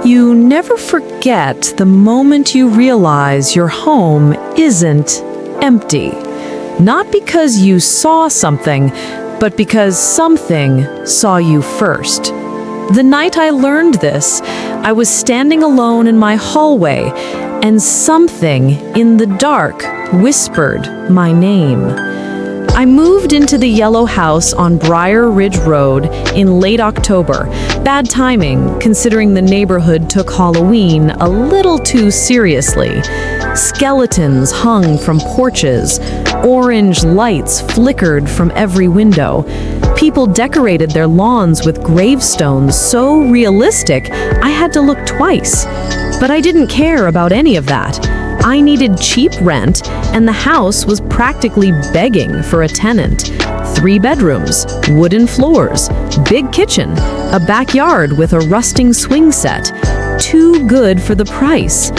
You never forget the moment you realize your home isn't empty. Not because you saw something, but because something saw you first. The night I learned this, I was standing alone in my hallway, and something in the dark whispered my name. I moved into the yellow house on Briar Ridge Road in late October. Bad timing, considering the neighborhood took Halloween a little too seriously. Skeletons hung from porches. Orange lights flickered from every window. People decorated their lawns with gravestones so realistic, I had to look twice. But I didn't care about any of that. I needed cheap rent, and the house was practically begging for a tenant. 3 bedrooms, wooden floors, big kitchen, a backyard with a rusting swing set. Too good for the price.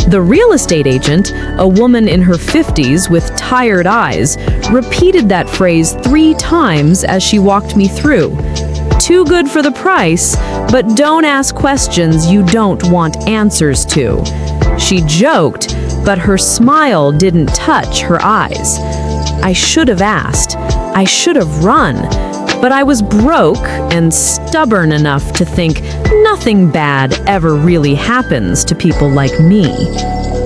The real estate agent, a woman in her 50s with tired eyes, repeated that phrase 3 times as she walked me through. Too good for the price, but don't ask questions you don't want answers to. She joked, but her smile didn't touch her eyes. I should have asked. I should have run. But I was broke and stubborn enough to think nothing bad ever really happens to people like me.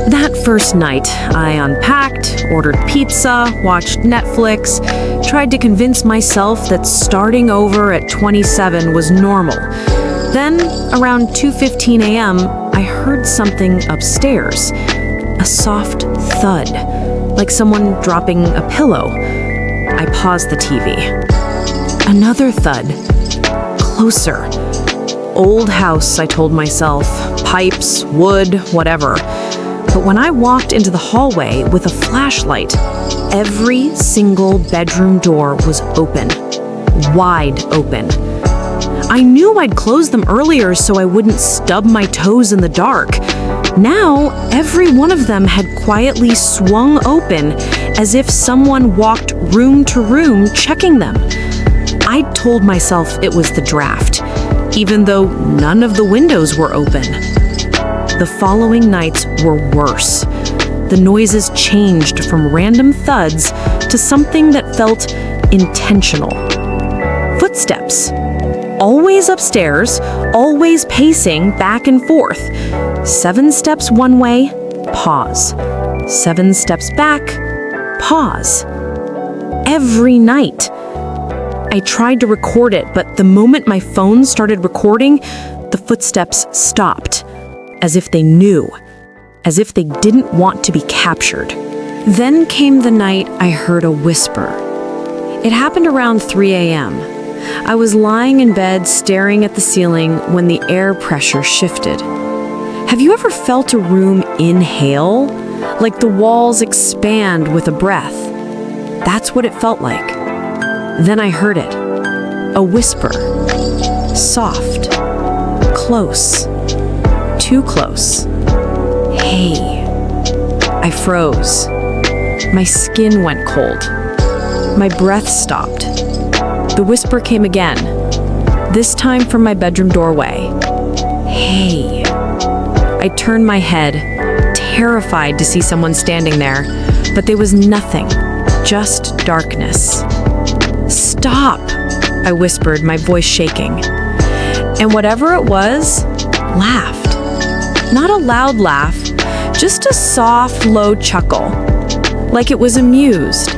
That first night, I unpacked, ordered pizza, watched Netflix, tried to convince myself that starting over at 27 was normal. Then, around 2:15 a.m., I heard something upstairs. A soft thud, like someone dropping a pillow. I paused the TV. Another thud. Closer. Old house, I told myself. Pipes, wood, whatever. But when I walked into the hallway with a flashlight, every single bedroom door was open. Wide open. I knew I'd closed them earlier so I wouldn't stub my toes in the dark. Now, every one of them had quietly swung open as if someone walked room to room checking them. I told myself it was the draft, even though none of the windows were open. The following nights were worse. The noises changed from random thuds to something that felt intentional. Footsteps. Always upstairs, always pacing back and forth. 7 steps one way, pause. 7 steps back, pause. Every night. I tried to record it, but the moment my phone started recording, the footsteps stopped, as if they knew, as if they didn't want to be captured. Then came the night I heard a whisper. It happened around 3 a.m. I was lying in bed staring at the ceiling when the air pressure shifted. Have you ever felt a room inhale? Like the walls expand with a breath? That's what it felt like. Then I heard it. A whisper. Soft. Close. Too close. Hey. I froze. My skin went cold. My breath stopped. The whisper came again, this time from my bedroom doorway. Hey. I turned my head, terrified to see someone standing there, but there was nothing, just darkness. Stop, I whispered, my voice shaking. And whatever it was, laughed. Not a loud laugh, just a soft, low chuckle. Like it was amused.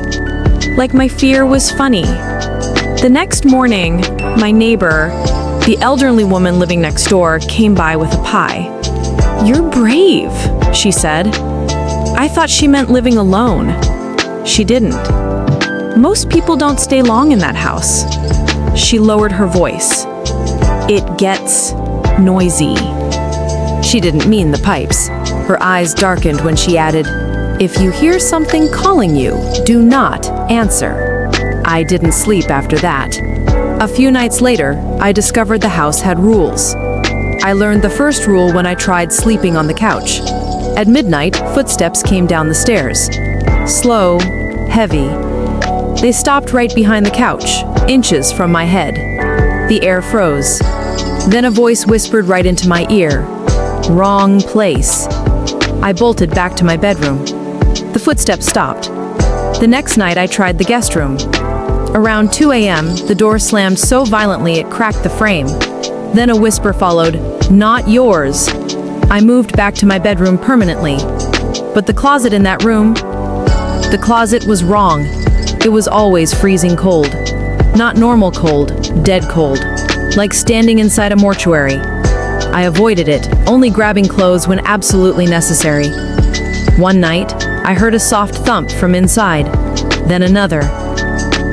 Like my fear was funny. The next morning, my neighbor, the elderly woman living next door, came by with a pie. "You're brave," she said. I thought she meant living alone. She didn't. Most people don't stay long in that house. She lowered her voice. "It gets noisy." She didn't mean the pipes. Her eyes darkened when she added, "If you hear something calling you, do not answer." I didn't sleep after that. A few nights later, I discovered the house had rules. I learned the first rule when I tried sleeping on the couch. At midnight, footsteps came down the stairs. Slow, heavy. They stopped right behind the couch, inches from my head. The air froze. Then a voice whispered right into my ear, "Wrong place." I bolted back to my bedroom. The footsteps stopped. The next night I tried the guest room. Around 2 a.m., the door slammed so violently it cracked the frame. Then a whisper followed, "Not yours." I moved back to my bedroom permanently. But the closet in that room, the closet was wrong. It was always freezing cold. Not normal cold, dead cold. Like standing inside a mortuary. I avoided it, only grabbing clothes when absolutely necessary. One night, I heard a soft thump from inside, then another.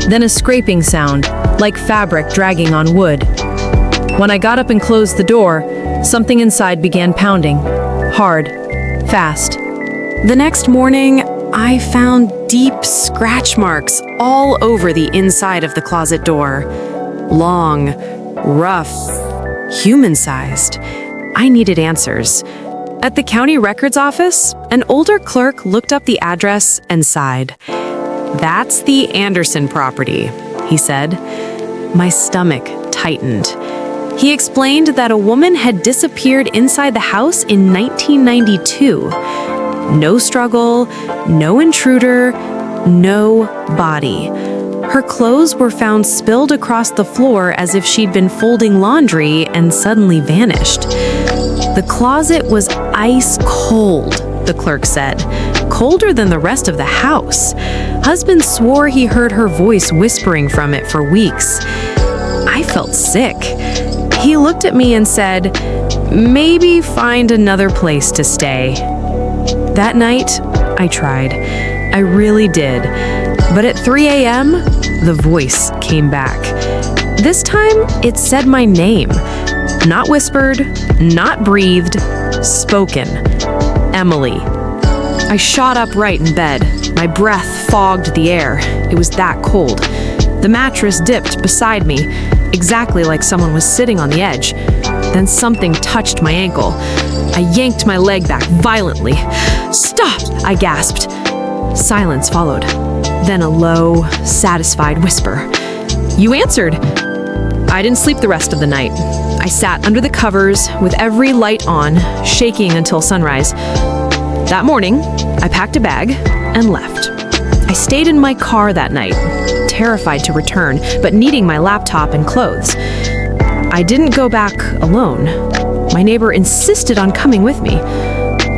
Then a scraping sound, like fabric dragging on wood. When I got up and closed the door, something inside began pounding. Hard, fast. The next morning, I found deep scratch marks all over the inside of the closet door. Long, rough, human-sized. I needed answers. At the county records office, an older clerk looked up the address and sighed. "That's the Anderson property," he said. My stomach tightened. He explained that a woman had disappeared inside the house in 1992. No struggle, no intruder, no body. Her clothes were found spilled across the floor as if she'd been folding laundry and suddenly vanished. The closet was ice cold, the clerk said, colder than the rest of the house. Husband swore he heard her voice whispering from it for weeks. I felt sick. He looked at me and said, "Maybe find another place to stay." That night, I tried. I really did. But at 3 a.m., the voice came back. This time, it said my name. Not whispered, not breathed, spoken. Emily. I shot upright in bed. My breath fogged the air. It was that cold. The mattress dipped beside me, exactly like someone was sitting on the edge. Then something touched my ankle. I yanked my leg back violently. "Stop!" I gasped. Silence followed. Then a low, satisfied whisper. "You answered." I didn't sleep the rest of the night. I sat under the covers with every light on, shaking until sunrise. That morning, I packed a bag and left. I stayed in my car that night, terrified to return, but needing my laptop and clothes. I didn't go back alone. My neighbor insisted on coming with me.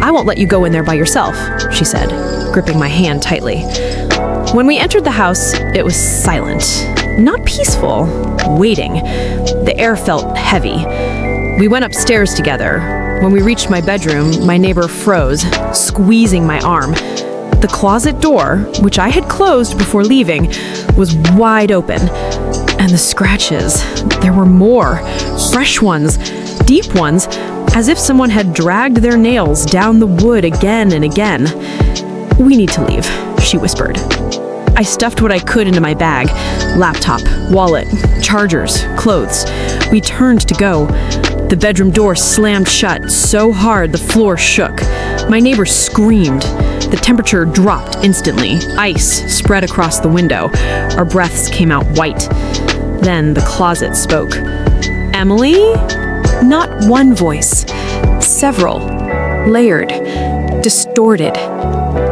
"I won't let you go in there by yourself," she said, gripping my hand tightly. When we entered the house, it was silent. Not peaceful, waiting. The air felt heavy. We went upstairs together. When we reached my bedroom, my neighbor froze, squeezing my arm. The closet door, which I had closed before leaving, was wide open. And the scratches, there were more. Fresh ones, deep ones, as if someone had dragged their nails down the wood again and again. "We need to leave," she whispered. I stuffed what I could into my bag. Laptop, wallet, chargers, clothes. We turned to go. The bedroom door slammed shut so hard the floor shook. My neighbor screamed. The temperature dropped instantly. Ice spread across the window. Our breaths came out white. Then the closet spoke. "Emily?" Not one voice. Several. Layered. Distorted.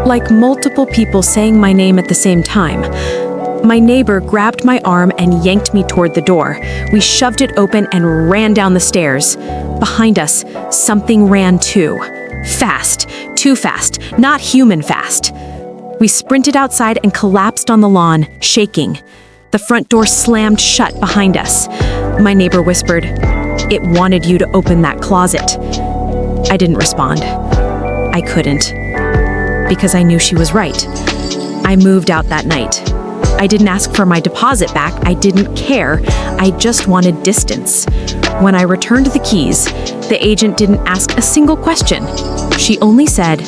Like multiple people saying my name at the same time. My neighbor grabbed my arm and yanked me toward the door. We shoved it open and ran down the stairs. Behind us, something ran too. Fast. Too fast. Not human fast. We sprinted outside and collapsed on the lawn, shaking. The front door slammed shut behind us. My neighbor whispered, "It wanted you to open that closet." I didn't respond. I couldn't. Because I knew she was right. I moved out that night. I didn't ask for my deposit back. I didn't care. I just wanted distance. When I returned the keys, the agent didn't ask a single question. She only said,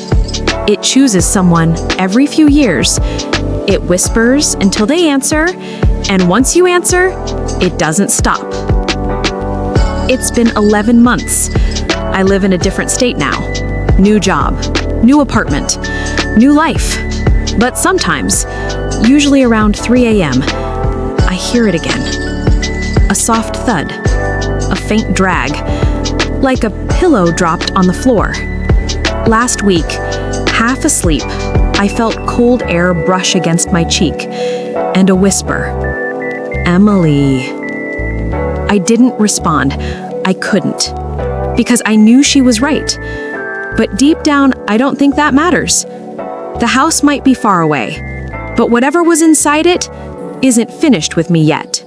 "It chooses someone every few years. It whispers until they answer, and once you answer, it doesn't stop." It's been 11 months. I live in a different state now. New job, new apartment, new life. But sometimes, usually around 3 a.m., I hear it again. A soft thud, a faint drag, like a pillow dropped on the floor. Last week, half asleep, I felt cold air brush against my cheek, and a whisper, "Emily." I didn't respond. I couldn't, because I knew she was right. But deep down, I don't think that matters. The house might be far away, but whatever was inside it isn't finished with me yet.